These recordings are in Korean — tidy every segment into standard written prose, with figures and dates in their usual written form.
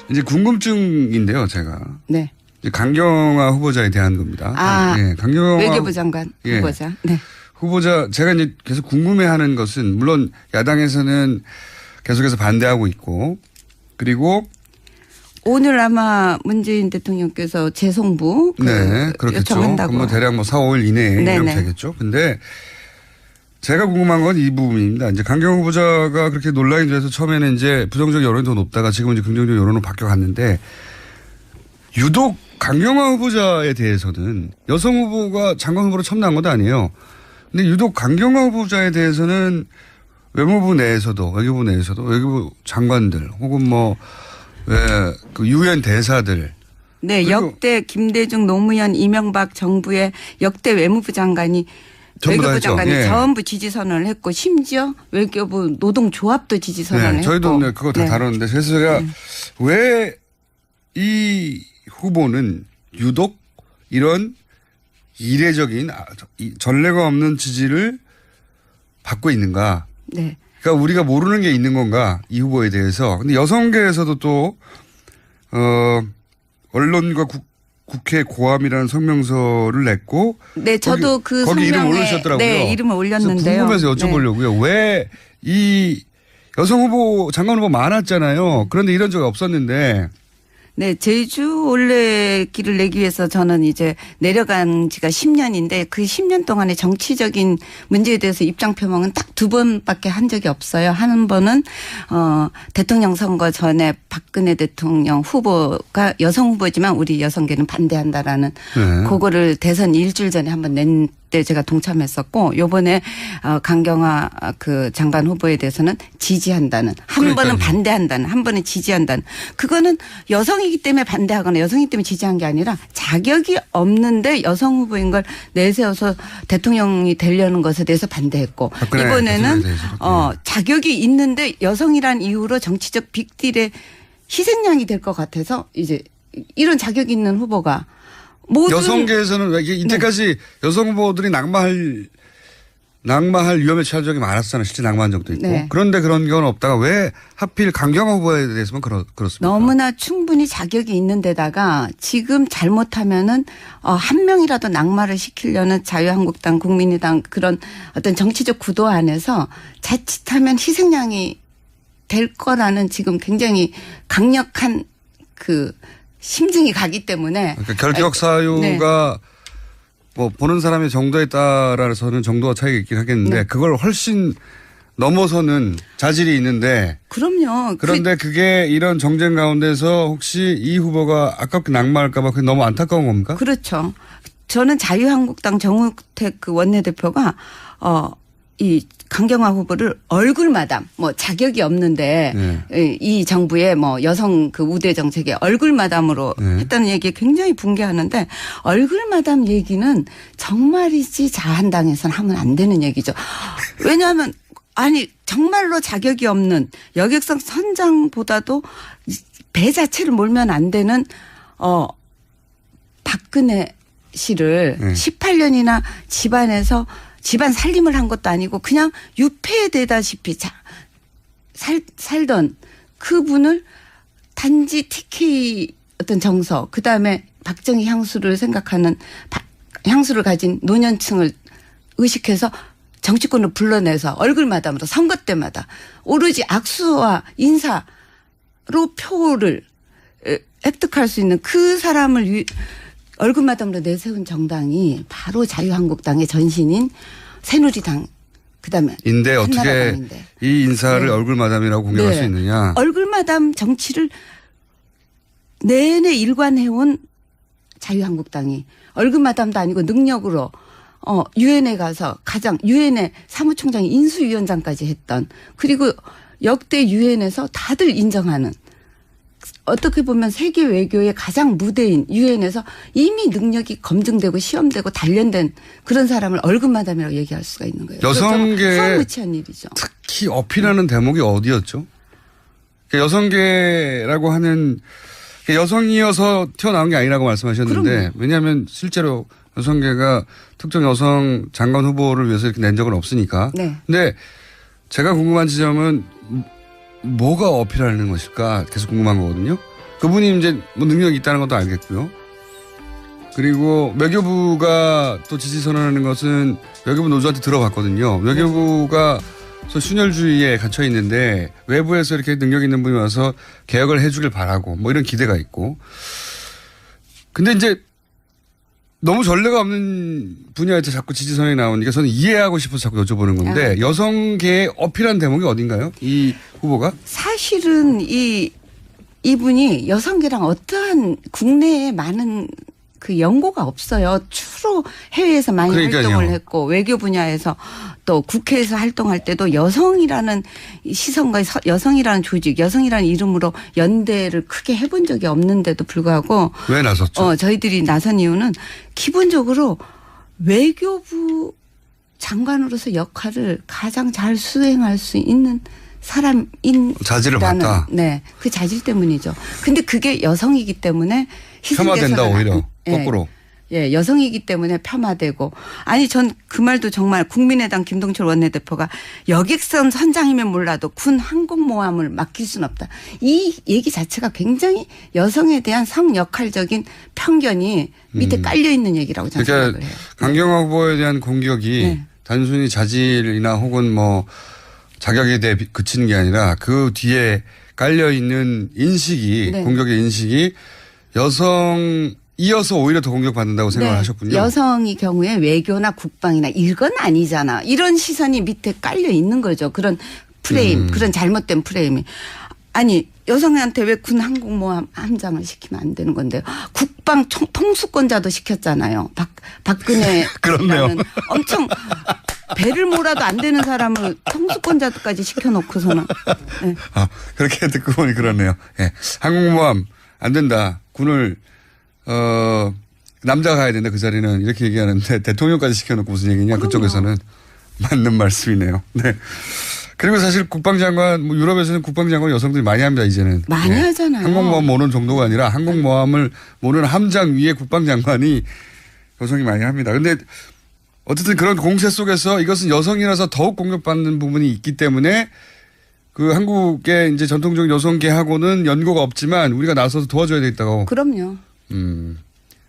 이제 궁금증인데요, 제가. 네. 이제 강경화 후보자에 대한 겁니다. 예, 강경화 외교부 장관 후보자. 네. 후보자 제가 이제 계속 궁금해하는 것은 물론 야당에서는 계속해서 반대하고 있고 그리고 오늘 아마 문재인 대통령께서 재송부 네, 그렇겠죠. 요청한다고. 그럼 뭐 대략 뭐 4, 5일 이내에 이렇게 되겠죠. 근데 제가 궁금한 건 이 부분입니다. 이제 강경화 후보자가 그렇게 논란이 돼서 처음에는 이제 부정적 여론이 더 높다가 지금은 이제 긍정적 여론으로 바뀌어갔는데 유독 강경화 후보자에 대해서는 여성 후보가 장관 후보로 처음 나온 것도 아니에요. 근데 유독 강경화 후보자에 대해서는 외무부 내에서도 외교부 내에서도 외교부 장관들 혹은 뭐 그 유엔 대사들 네, 역대 김대중 노무현 이명박 정부의 역대 외무부 장관이 외교부 장관이 전부 지지 선언을 했고 심지어 외교부 노동조합도 지지 선언을 했고. 저희도 그거 다 다뤘는데 그래서 제가 왜 이 후보는 유독 이런 이례적인 전례가 없는 지지를 받고 있는가. 네. 그러니까 우리가 모르는 게 있는 건가 이 후보에 대해서. 근데 여성계에서도 또 언론과 국회 고함이라는 성명서를 냈고. 네, 저도 거기 이름 올리셨더라고요. 네, 이름을 올렸는데요. 궁금해서 여쭤보려고요. 왜 이 여성 후보 장관 후보 많았잖아요. 그런데 이런 적이 없었는데. 네, 제주 올레길을 내기 위해서 저는 이제 내려간 지가 10년인데 그 10년 동안의 정치적인 문제에 대해서 입장 표명은 딱 2번밖에 한 적이 없어요. 한 번은 대통령 선거 전에 박근혜 대통령 후보가 여성 후보지만 우리 여성계는 반대한다라는 그거를 대선 일주일 전에 한번 낸 때 제가 동참했었고 요번에 강경화 그 장관 후보에 대해서는 지지한다는 한 번은 반대한다는 한 번은 지지한다는 그거는 여성이기 때문에 반대하거나 여성이기 때문에 지지한 게 아니라 자격이 없는데 여성 후보인 걸 내세워서 대통령이 되려는 것에 대해서 반대했고 이번에는 자격이 있는데 여성이란 이유로 정치적 빅딜의 희생양이 될 것 같아서 이제 이런 자격이 있는 후보가 여성계에서는 왜 이때까지 여성 후보들이 낙마할 위험에 처한 적이 많았잖아요. 실제 낙마한 적도 있고. 그런데 그런 건 없다가 왜 하필 강경화 후보에 대해서만 그렇습니까? 너무나 충분히 자격이 있는 데다가 지금 잘못하면은 한 명이라도 낙마를 시키려는 자유한국당 국민의당 그런 어떤 정치적 구도 안에서 자칫하면 희생양이 될 거라는 지금 굉장히 강력한 그 심증이 가기 때문에. 그러니까 결격 사유가 뭐 보는 사람의 정도에 따라서는 정도가 차이가 있긴 하겠는데 그걸 훨씬 넘어서는 자질이 있는데. 그럼요. 그런데 그게 이런 정쟁 가운데서 혹시 이 후보가 아깝게 낙마할까 봐 그게 너무 안타까운 겁니까? 그렇죠. 저는 자유한국당 정우택 그 원내대표가 이 강경화 후보를 얼굴마담 뭐 자격이 없는데 이 정부의 뭐 여성 그 우대 정책에 얼굴마담으로 했다는 얘기에 굉장히 붕괴하는데 얼굴마담 얘기는 정말이지 자한당에서는 하면 안 되는 얘기죠. 왜냐하면 아니 정말로 자격이 없는 여객선 선장보다도 배 자체를 몰면 안 되는 박근혜 씨를 18년이나 집안에서 집안 살림을 한 것도 아니고 그냥 유폐되다시피 살던 그분을 단지 TK 어떤 정서 그다음에 박정희 향수를 생각하는 향수를 가진 노년층을 의식해서 정치권을 불러내서 얼굴마담으로 선거 때마다 오로지 악수와 인사로 표를 획득할 수 있는 그 사람을 얼굴마담으로 내세운 정당이 바로 자유한국당의 전신인 새누리당 그다음에 인데 어떻게 이 인사를 얼굴마담이라고 공격할 수 있느냐. 얼굴마담 정치를 내내 일관해온 자유한국당이 얼굴마담도 아니고 능력으로 유엔에 가서 유엔의 사무총장 인수위원장까지 했던 그리고 역대 유엔에서 다들 인정하는 어떻게 보면 세계 외교의 가장 무대인 유엔에서 이미 능력이 검증되고 시험되고 단련된 그런 사람을 얼굴마담이라고 얘기할 수가 있는 거예요. 여성계에 무치한 일이죠. 특히 어필하는 대목이 어디였죠? 여성계라고 하는 여성이어서 튀어나온 게 아니라고 말씀하셨는데 그럼요. 왜냐하면 실제로 여성계가 특정 여성 장관 후보를 위해서 이렇게 낸 적은 없으니까. 근데 제가 궁금한 지점은 뭐가 어필하는 것일까 계속 궁금한 거거든요. 그분이 이제 뭐 능력이 있다는 것도 알겠고요. 그리고 외교부가 또 지지 선언하는 것은 외교부 노조한테 들어봤거든요. 외교부가 순혈주의에 갇혀 있는데 외부에서 이렇게 능력 있는 분이 와서 개혁을 해주길 바라고 뭐 이런 기대가 있고. 근데 이제 너무 전례가 없는 분야에서 자꾸 지지 선언이 나오니까 저는 이해하고 싶어서 자꾸 여쭤보는 건데 여성계에 어필한 대목이 어딘가요? 이 후보가? 사실은 이분이 여성계랑 어떠한 국내에 많은 그 연고가 없어요. 주로 해외에서 많이 그러니까요. 활동을 했고 외교 분야에서 또 국회에서 활동할 때도 여성이라는 시선과 여성이라는 조직, 여성이라는 이름으로 연대를 크게 해본 적이 없는데도 불구하고 왜 나섰죠? 저희들이 나선 이유는 기본적으로 외교부 장관으로서 역할을 가장 잘 수행할 수 있는 사람인 자질을 봤다. 네, 그 자질 때문이죠. 근데 그게 여성이기 때문에 폄하된다 오히려 거꾸로. 예, 여성이기 때문에 폄하되고 아니 전 그 말도 정말 국민의당 김동철 원내대표가 여객선 선장이면 몰라도 군 항공모함을 맡길 수는 없다. 이 얘기 자체가 굉장히 여성에 대한 성역할적인 편견이 밑에 깔려 있는 얘기라고 저는 생각을 해요. 강경화 후보에 대한 공격이 단순히 자질이나 혹은 뭐 자격에 대해 그치는 게 아니라 그 뒤에 깔려 있는 인식이 공격의 인식이 여성 이어서 오히려 더 공격받는다고 생각을 하셨군요. 여성의 경우에 외교나 국방이나 이건 아니잖아. 이런 시선이 밑에 깔려 있는 거죠. 그런 프레임, 그런 잘못된 프레임이. 아니 여성한테 왜 군 항공모함 함장을 시키면 안 되는 건데요. 국방 통수권자도 시켰잖아요. 박근혜 그렇네요. 엄청 배를 몰아도 안 되는 사람을 통수권자까지 시켜놓고서는. 네. 그렇게 듣고 보니 그렇네요. 네. 항공모함 안 된다. 군을 남자가 가야 된다 그 자리는 이렇게 얘기하는데 대통령까지 시켜놓고 무슨 얘기냐. 그럼요. 그쪽에서는 맞는 말씀이네요. 네. 그리고 사실 국방장관 뭐 유럽에서는 국방장관 여성들이 많이 합니다 이제는. 많이 하잖아요. 항공모함 모는 정도가 아니라 항공모함을 모는 함장 위에 국방장관이 여성이 많이 합니다. 그런데 어쨌든 그런 공세 속에서 이것은 여성이라서 더욱 공격받는 부분이 있기 때문에 그 한국의 이제 전통적인 여성계하고는 연고가 없지만 우리가 나서서 도와줘야 되겠다고. 그럼요.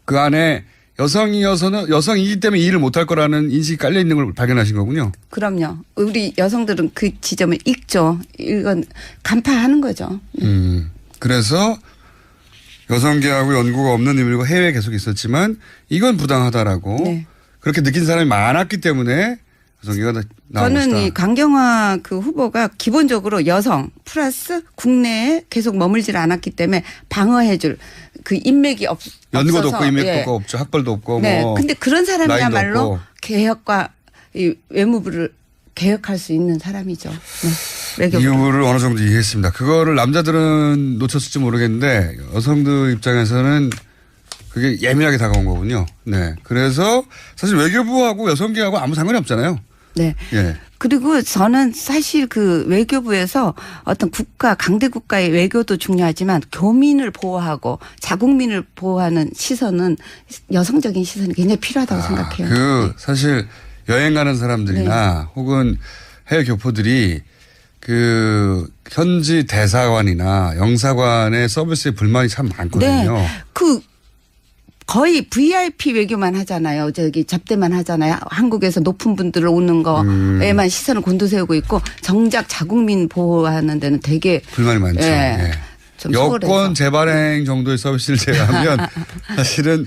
그 안에 여성이어서는 여성이기 때문에 일을 못할 거라는 인식이 깔려 있는 걸 발견하신 거군요. 그럼요. 우리 여성들은 그 지점을 읽죠. 이건 간파하는 거죠. 그래서 여성계하고 연고가 없는 의미고 해외에 계속 있었지만 이건 부당하다라고 그렇게 느낀 사람이 많았기 때문에 여성계가 나온 것이다. 저는 이 강경화 그 후보가 기본적으로 여성 플러스 국내에 계속 머물질 않았기 때문에 방어해줄 그 인맥이 연고도 없어서. 없고 인맥도 없죠. 학벌도 없고 네. 뭐. 근데 그런 사람이야말로 개혁과 이 외무부를 개혁할 수 있는 사람이죠. 네. 이유를 어느 정도 이해했습니다. 그거를 남자들은 놓쳤을지 모르겠는데 여성들 입장에서는 그게 예민하게 다가온 거군요. 네. 그래서 사실 외교부하고 여성계하고 아무 상관이 없잖아요. 네. 예. 그리고 저는 사실 그 외교부에서 어떤 국가, 강대 국가의 외교도 중요하지만 교민을 보호하고 자국민을 보호하는 시선은 여성적인 시선이 굉장히 필요하다고 생각해요. 사실 여행 가는 사람들이나 혹은 해외 교포들이 그 현지 대사관이나 영사관의 서비스에 불만이 참 많거든요. 네. 거의 VIP 외교만 하잖아요. 저기 접대만 하잖아요. 한국에서 높은 분들 오는 거에만 시선을 곤두세우고 있고 정작 자국민 보호하는 데는 되게 불만이 많죠. 네. 좀 여권 재발행 정도의 서비스를 제외하면 사실은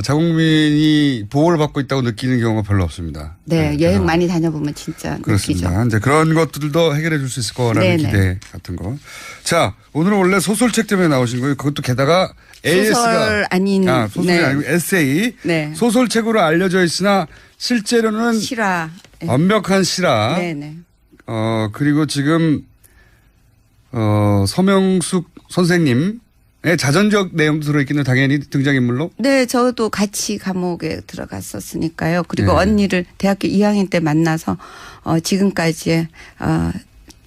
자국민이 보호를 받고 있다고 느끼는 경우가 별로 없습니다. 네, 여행 많이 다녀보면 진짜 그렇습니다. 느끼죠. 이제 그런 것들도 해결해 줄 수 있을 거라는 기대 같은 거. 자, 오늘은 원래 소설책 때문에 나오신 거예요. 그것도 게다가 AS가 소설 아닌 소설이 아니고 에세이. 네. 소설책으로 알려져 있으나 실제로는 실화. 완벽한 실화. 네네. 그리고 지금 서명숙 선생님의 자전적 내용도 들어있기는 당연히 등장인물로. 네, 저도 같이 감옥에 들어갔었으니까요. 그리고 언니를 대학교 2학년 때 만나서 지금까지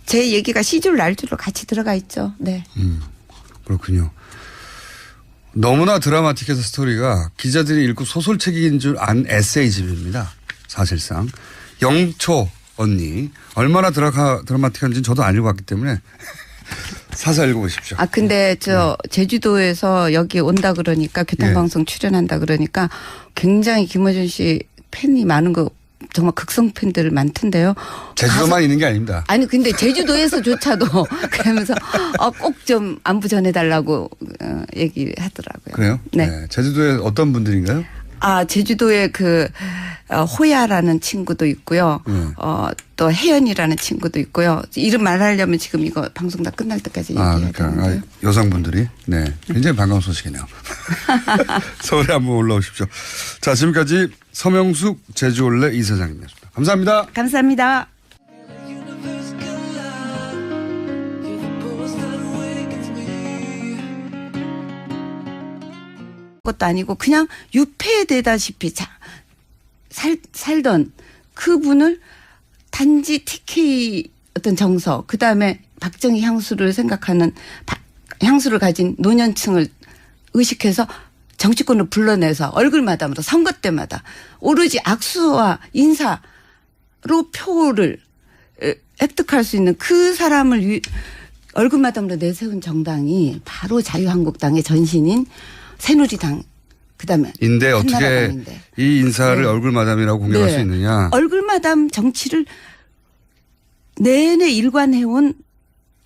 제 얘기가 시줄 날줄로 같이 들어가 있죠. 네. 그렇군요. 너무나 드라마틱해서 스토리가 기자들이 읽고 소설책인 줄 안 에세이집입니다. 사실상. 영초 언니. 얼마나 드라마틱한지는 저도 안 읽어봤기 때문에 사서 읽어보십시오. 아, 근데 제주도에서 여기 온다 그러니까 교통방송 출연한다 그러니까 굉장히 김어준 씨 팬이 많은 거 정말 극성 팬들 많던데요. 제주도만 있는 게 아닙니다. 아니, 근데 제주도에서조차도 그러면서 꼭 좀 안부 전해달라고 얘기를 하더라고요. 그래요? 네. 제주도에 어떤 분들인가요? 아, 제주도에 호야라는 친구도 있고요. 또 혜연이라는 친구도 있고요. 이름 말하려면 지금 이거 방송 다 끝날 때까지 얘기해야 되는데요. 여성분들이. 네. 굉장히 반가운 소식이네요. 서울에 한번 올라오십시오. 자, 지금까지 서명숙 제주올레 이사장님이었습니다. 감사합니다. 감사합니다. 것도 아니고 그냥 유폐되다시피 살던 그분을 단지 TK 어떤 정서, 그다음에 박정희 향수를 생각하는 향수를 가진 노년층을 의식해서 정치권을 불러내서 얼굴마담으로 선거 때마다 오로지 악수와 인사로 표를 획득할 수 있는 그 사람을 얼굴마담으로 내세운 정당이 바로 자유한국당의 전신인 새누리당, 그다음에 인데 어떻게 한나라당인데. 이 인사를 네. 얼굴마담이라고 공격할 수 있느냐. 얼굴마담 정치를 내내 일관해온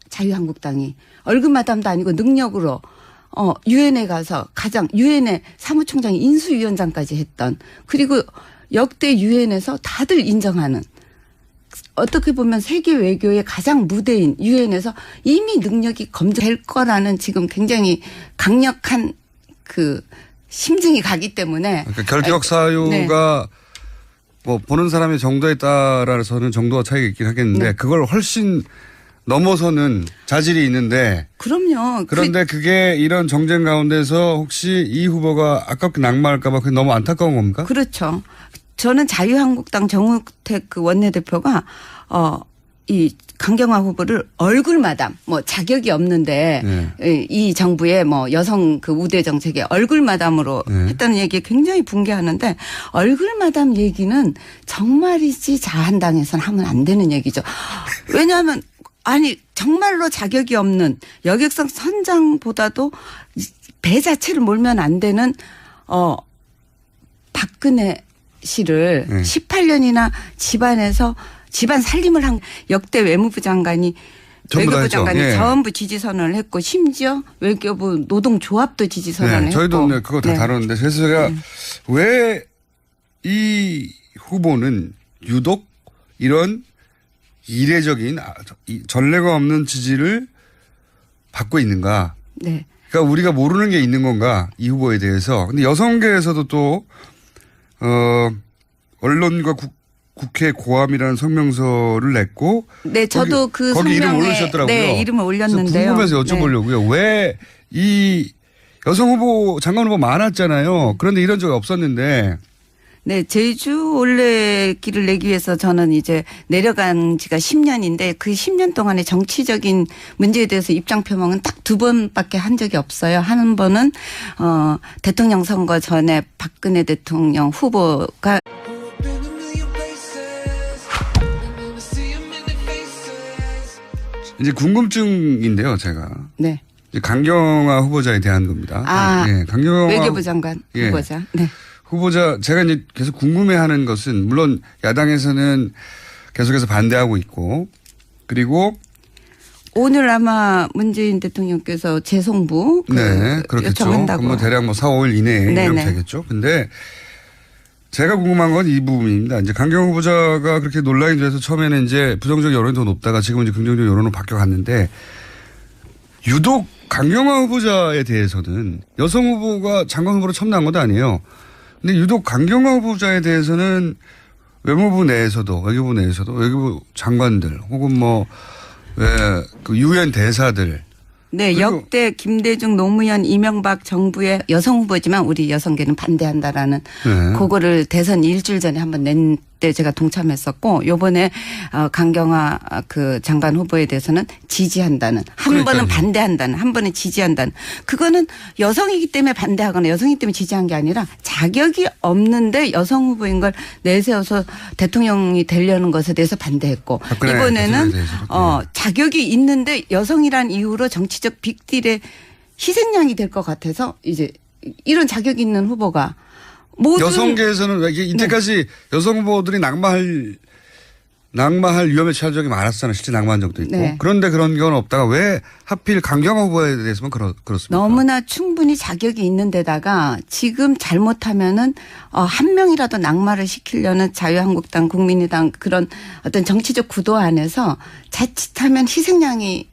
자유한국당이 얼굴마담도 아니고 능력으로 유엔에 가서 유엔의 사무총장이 인수위원장까지 했던, 그리고 역대 유엔에서 다들 인정하는, 어떻게 보면 세계 외교의 가장 무대인 유엔에서 이미 능력이 검증될 거라는 지금 굉장히 강력한 그 심증이 가기 때문에. 그러니까 결격 사유가 뭐 보는 사람의 정도에 따라서는 정도가 차이가 있긴 하겠는데 그걸 훨씬 넘어서는 자질이 있는데. 그럼요. 그런데 그게 이런 정쟁 가운데서 혹시 이 후보가 아깝게 낙마할까 봐 그게 너무 안타까운 겁니까? 그렇죠. 저는 자유한국당 정우택 그 원내대표가 이 강경화 후보를 얼굴마담, 뭐 자격이 없는데 이 정부의 뭐 여성 그 우대 정책에 얼굴마담으로 했다는 얘기에 굉장히 붕괴하는데, 얼굴마담 얘기는 정말이지 자한당에서는 하면 안 되는 얘기죠. 왜냐하면 아니 정말로 자격이 없는 여객선 선장보다도 배 자체를 몰면 안 되는 박근혜 씨를 18년이나 집안 살림을 한 역대 외무부 장관이 전부 지지 선언을 했고, 심지어 외교부 노동조합도 지지 선언을 했고. 저희도 그거 다 다뤘는데, 그래서 제가 왜 이 후보는 유독 이런 이례적인 전례가 없는 지지를 받고 있는가. 네. 그러니까 우리가 모르는 게 있는 건가, 이 후보에 대해서. 근데 여성계에서도 또 언론과 국회 고함이라는 성명서를 냈고. 네, 저도 거기 이름 올리셨더라고요. 네, 이름을 올렸는데요. 궁금해서 여쭤보려고요. 왜 이 여성 후보, 장관 후보 많았잖아요. 그런데 이런 적이 없었는데. 네, 제주 올레길을 내기 위해서 저는 이제 내려간 지가 10년인데 그 10년 동안의 정치적인 문제에 대해서 입장 표명은 딱 2번밖에 한 적이 없어요. 한 번은 대통령 선거 전에 박근혜 대통령 후보가 이제 궁금증인데요, 제가. 네. 이제 강경화 후보자에 대한 겁니다. 강경화 외교부 장관 후보자. 네. 후보자, 제가 이제 계속 궁금해하는 것은, 물론 야당에서는 계속해서 반대하고 있고, 그리고 오늘 아마 문재인 대통령께서 재송부 그렇겠죠. 요청한다고. 뭐 대략 4, 5일 이내에 되겠죠. 근데 제가 궁금한 건 이 부분입니다. 이제 강경화 후보자가 그렇게 논란이 돼서 처음에는 이제 부정적 여론이 더 높다가 지금은 이제 긍정적 여론으로 바뀌어갔는데, 유독 강경화 후보자에 대해서는 여성 후보가 장관 후보로 처음 나온 것도 아니에요. 근데 유독 강경화 후보자에 대해서는 외무부 내에서도 외교부 장관들 혹은 그 유엔 대사들. 네, 역대 김대중 노무현 이명박 정부의 여성 후보지만 우리 여성계는 반대한다라는 그거를 대선 일주일 전에 한번 낸 때 제가 동참했었고 요번에 강경화 그 장관 후보에 대해서는 지지한다는 한 번은 반대한다는 한 번은 지지한다는 그거는 여성이기 때문에 반대하거나 여성이기 때문에 지지한 게 아니라 자격이 없는데 여성 후보인 걸 내세워서 대통령이 되려는 것에 대해서 반대했고 이번에는 자격이 있는데 여성이란 이유로 정치적 빅딜의 희생양이 될 것 같아서 이제 이런 자격 있는 후보가 여성계에서는 이때까지 여성 후보들이 낙마할 위험에 처한 적이 많았잖아요. 실제 낙마한 적도 있고. 네. 그런데 그런 건 없다가 왜 하필 강경화 후보에 대해서만 그렇습니까? 너무나 충분히 자격이 있는 데다가 지금 잘못하면은 한 명이라도 낙마를 시키려는 자유한국당 국민의당 그런 어떤 정치적 구도 안에서 자칫하면 희생양이